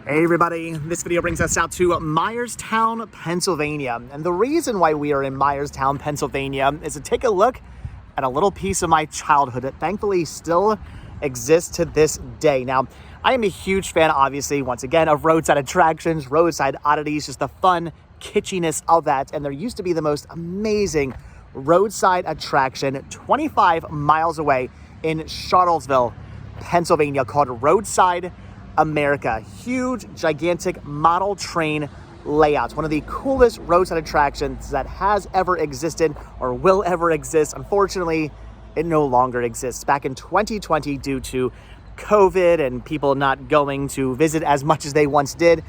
Hey everybody, this video brings us out to Myerstown, Pennsylvania. And the reason why we are in Myerstown, Pennsylvania is to take a look at a little piece of my childhood that thankfully still exists to this day. Now, I am a huge fan, obviously, once again, of roadside attractions, roadside oddities, just the fun kitschiness of that. And there used to be the most amazing roadside attraction 25 miles away in Shartlesville, Pennsylvania, called Roadside America. Huge, gigantic model train layouts. One of the coolest roadside attractions that has ever existed or will ever exist. Unfortunately, it no longer exists. Back in 2020, due to COVID and people not going to visit as much as they once did,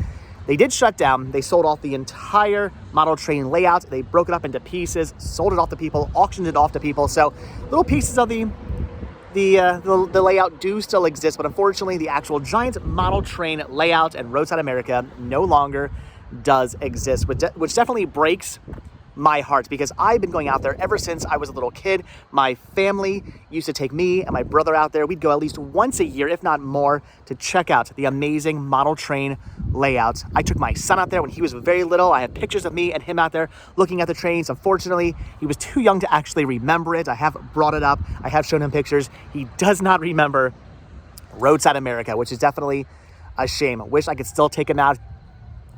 they did shut down. They sold off the entire model train layout. They broke it up into pieces, sold it off to people, auctioned it off to people. So little pieces of the layout do still exist, but unfortunately the actual giant model train layout and Roadside America no longer does exist, which definitely breaks my heart, because I've been going out there ever since I was a little kid. My family used to take me and my brother out there. We'd go at least once a year, if not more, to check out the amazing model train layout. I took my son out there when he was very little. I have pictures of me and him out there looking at the trains. Unfortunately, he was too young to actually remember it. I have brought it up. I have shown him pictures. He does not remember Roadside America, which is definitely a shame. I wish I could still take him out.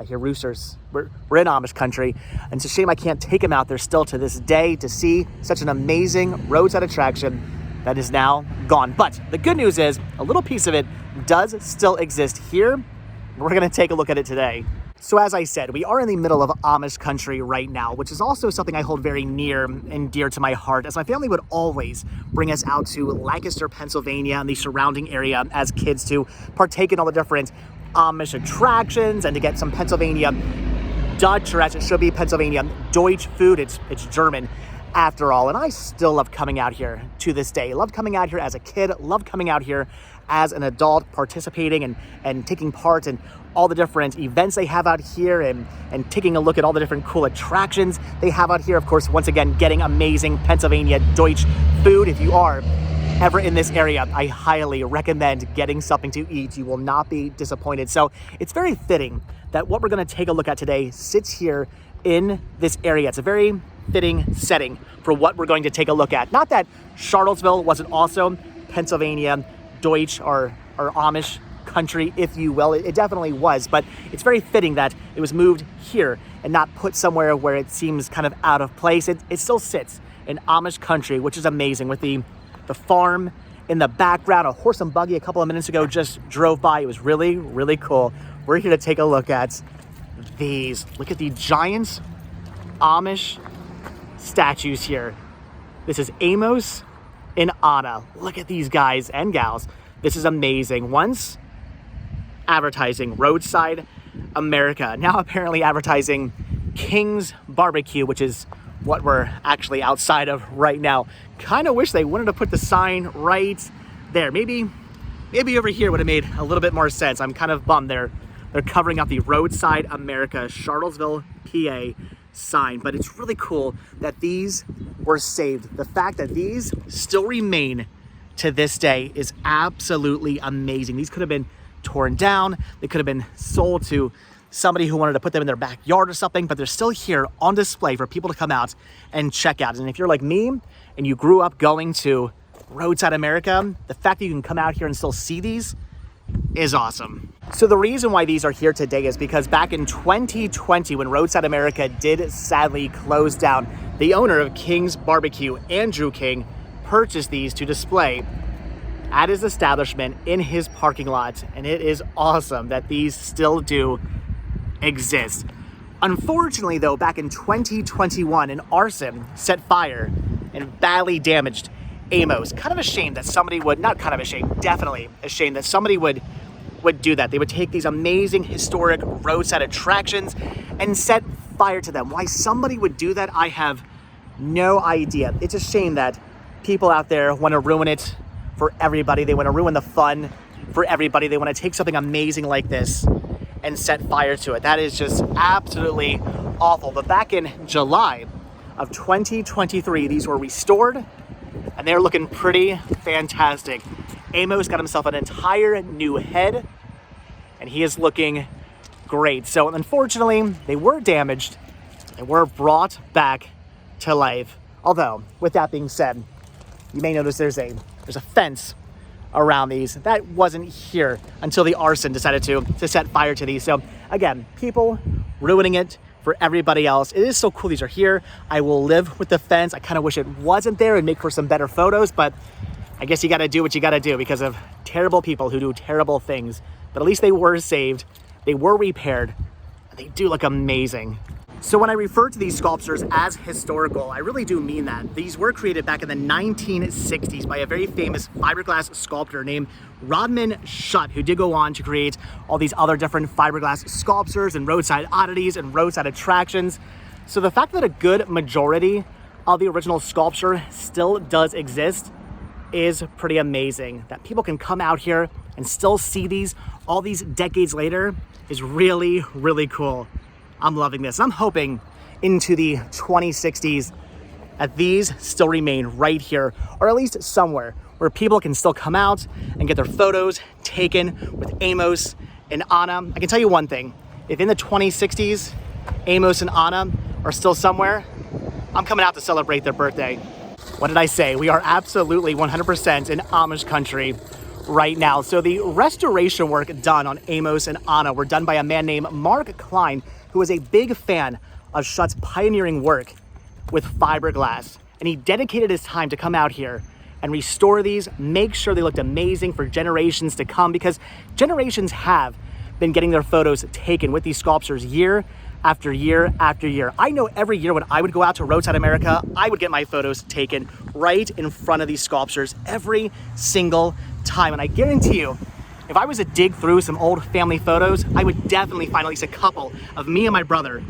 I hear roosters. We're in Amish Country, and it's a shame I can't take him out there still to this day to see such an amazing roadside attraction that is now gone. But the good news is a little piece of it does still exist here, and we're gonna take a look at it today. So as I said, we are in the middle of Amish Country right now, which is also something I hold very near and dear to my heart, as my family would always bring us out to Lancaster, Pennsylvania, and the surrounding area as kids to partake in all the different Amish attractions and to get some Pennsylvania Dutch, or as it should be, Pennsylvania Deutsch food. It's German after all. And I still love coming out here to this day. Love coming out here as a kid, love coming out here as an adult, participating and taking part in all the different events they have out here, and taking a look at all the different cool attractions they have out here. Of course, once again, getting amazing Pennsylvania Deutsch food. If you are ever in this area, I highly recommend getting something to eat. You will not be disappointed. So it's very fitting that what we're going to take a look at today sits here in this area. It's a very fitting setting for what we're going to take a look at. Not that Shartlesville wasn't also Pennsylvania Deutsch or Amish country, if you will. It definitely was, but it's very fitting that it was moved here and not put somewhere where it seems kind of out of place. It still sits in Amish country, which is amazing, with the farm in the background. A horse and buggy a couple of minutes ago just drove by. It was really, really cool. We're here to take a look at these. Look at the giant Amish statues here. This is Amos and Anna. Look at these guys and gals. This is amazing. Once advertising Roadside America, now apparently advertising King's Barbecue, which is what we're actually outside of right now. Kind of wish they wanted to put the sign right there. Maybe over here would have made a little bit more sense. I'm kind of bummed they're covering up the Roadside America Shartlesville, PA sign, but it's really cool that these were saved. The fact that these still remain to this day is absolutely amazing. These could have been torn down. They could have been sold to somebody who wanted to put them in their backyard or something, but they're still here on display for people to come out and check out. And if you're like me and you grew up going to Roadside America, the fact that you can come out here and still see these is awesome. So the reason why these are here today is because back in 2020, when Roadside America did sadly close down, the owner of King's Barbecue, Andrew King, purchased these to display at his establishment in his parking lot. And it is awesome that these still do exist. Unfortunately though, back in 2021, an arson set fire and badly damaged Amos. Kind of a shame that somebody would, not kind of a shame, definitely a shame that somebody would do that. They would take these amazing historic roadside attractions and set fire to them. Why somebody would do that, I have no idea. It's a shame that people out there want to ruin it for everybody. They want to ruin the fun for everybody. They want to take something amazing like this and set fire to it. That is just absolutely awful. But back in July of 2023, these were restored and they're looking pretty fantastic. Amos got himself an entire new head and he is looking great. So unfortunately, they were damaged and were brought back to life. Although, with that being said, you may notice there's a fence around these. That wasn't here until the arson decided to set fire to these. So again, people ruining it for everybody else. It is so cool these are here. I will live with the fence. I kind of wish it wasn't there and make for some better photos, but I guess you got to do what you got to do because of terrible people who do terrible things. But at least they were saved. They were repaired. They do look amazing. So when I refer to these sculptures as historical, I really do mean that. These were created back in the 1960s by a very famous fiberglass sculptor named Rodman Shutt, who did go on to create all these other different fiberglass sculptures and roadside oddities and roadside attractions. So the fact that a good majority of the original sculpture still does exist is pretty amazing. That people can come out here and still see these all these decades later is really, really cool. I'm loving this. I'm hoping into the 2060s that these still remain right here, or at least somewhere where people can still come out and get their photos taken with Amos and Anna. I can tell you one thing, if in the 2060s, Amos and Anna are still somewhere, I'm coming out to celebrate their birthday. What did I say? We are absolutely 100% in Amish country right now. So the restoration work done on Amos and Anna were done by a man named Mark Cline, who was a big fan of Shutt's pioneering work with fiberglass. And he dedicated his time to come out here and restore these, make sure they looked amazing for generations to come, because generations have been getting their photos taken with these sculptures year after year after year. I know every year when I would go out to Roadside America, I would get my photos taken right in front of these sculptures every single time. And I guarantee you, if I was to dig through some old family photos, I would definitely find at least a couple of me and my brother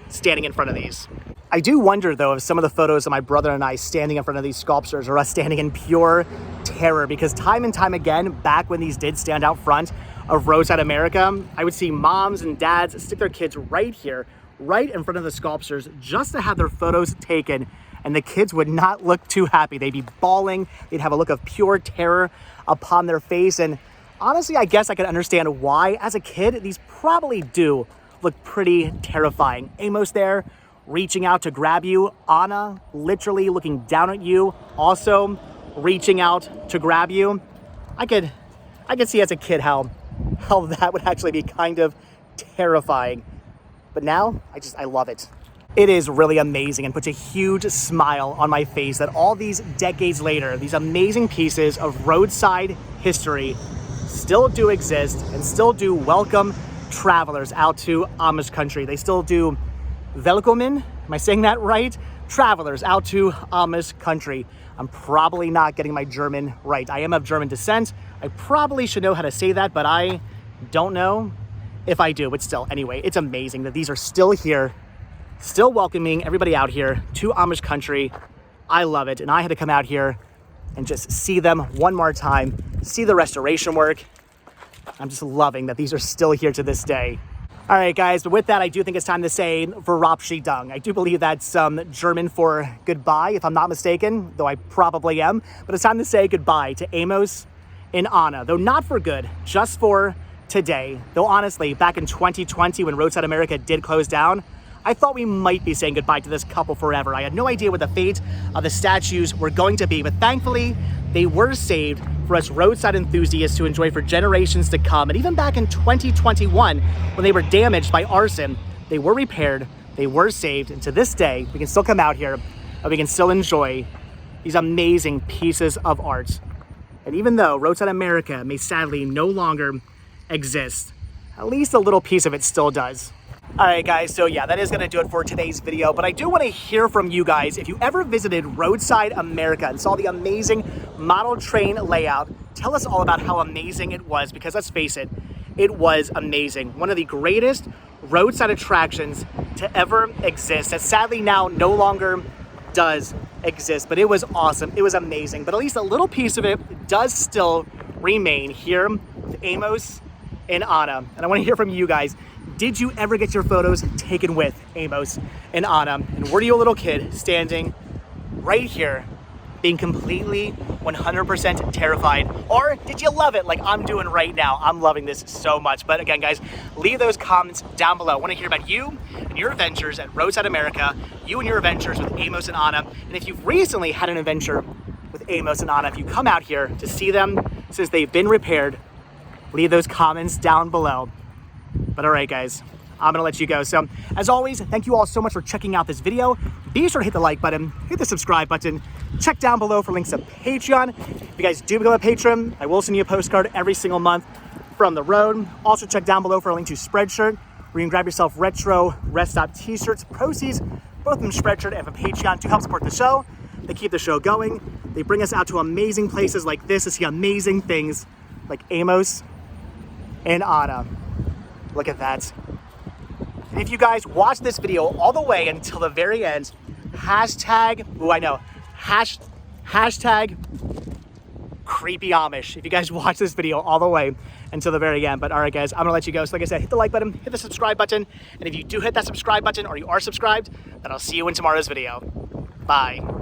standing in front of these. I do wonder though if some of the photos of my brother and I standing in front of these sculptures are us standing in pure terror, because time and time again, back when these did stand out front of Roadside America, I would see moms and dads stick their kids right here, right in front of the sculptures, just to have their photos taken, and the kids would not look too happy. They'd be bawling, they'd have a look of pure terror upon their face, and honestly, I guess I can understand why. As a kid, these probably do look pretty terrifying. Amos there, reaching out to grab you. Anna, literally looking down at you, also reaching out to grab you. I could see as a kid how that would actually be kind of terrifying. But now, I love it. It is really amazing and puts a huge smile on my face that all these decades later, these amazing pieces of roadside history still do exist and still do welcome travelers out to Amish country. They still do welkomen, am I saying that right? Travelers out to Amish country. I'm probably not getting my German right. I am of German descent. I probably should know how to say that, but I don't know if I do. But still, anyway, it's amazing that these are still here, still welcoming everybody out here to Amish country. I love it, and I had to come out here and just see them one more time, see the restoration work. I'm just loving that these are still here to this day. All right, guys, but with that, I do think it's time to say Verabschiedung. I do believe that's German for goodbye, if I'm not mistaken, though I probably am. But it's time to say goodbye to Amos and Anna, though not for good, just for today. Though honestly, back in 2020, when Roadside America did close down, I thought we might be saying goodbye to this couple forever. I had no idea what the fate of the statues were going to be, but thankfully, they were saved for us roadside enthusiasts to enjoy for generations to come. And even back in 2021, when they were damaged by arson, they were repaired, they were saved, and to this day, we can still come out here and we can still enjoy these amazing pieces of art. And even though Roadside America may sadly no longer exist, at least a little piece of it still does. All right, guys, so yeah, that is going to do it for today's video, but I do want to hear from you guys. If you ever visited Roadside America and saw the amazing model train layout, tell us all about how amazing it was, because let's face it, it was amazing. One of the greatest roadside attractions to ever exist, that sadly now no longer does exist, but it was awesome. It was amazing, but at least a little piece of it does still remain here with Amos and Anna. And I want to hear from you guys. Did you ever get your photos taken with Amos and Anna? And were you a little kid standing right here being completely 100% terrified? Or did you love it like I'm doing right now? I'm loving this so much. But again, guys, leave those comments down below. I want to hear about you and your adventures at Roadside America, you and your adventures with Amos and Anna. And if you've recently had an adventure with Amos and Anna, if you come out here to see them since they've been repaired, leave those comments down below. But all right, guys, I'm gonna let you go. So as always, thank you all so much for checking out this video. Be sure to hit the like button, hit the subscribe button, check down below for links to Patreon. If you guys do become a patron, I will send you a postcard every single month from the road. Also check down below for a link to Spreadshirt, where you can grab yourself retro rest stop t-shirts. Proceeds, both from Spreadshirt and from Patreon, to help support the show. They keep the show going. They bring us out to amazing places like this to see amazing things like Amos and Anna. Look at that. And if you guys watch this video all the way until the very end, hashtag creepy Amish. If you guys watch this video all the way until the very end. But all right, guys, I'm gonna let you go. So like I said, hit the like button, hit the subscribe button. And if you do hit that subscribe button or you are subscribed, then I'll see you in tomorrow's video. Bye.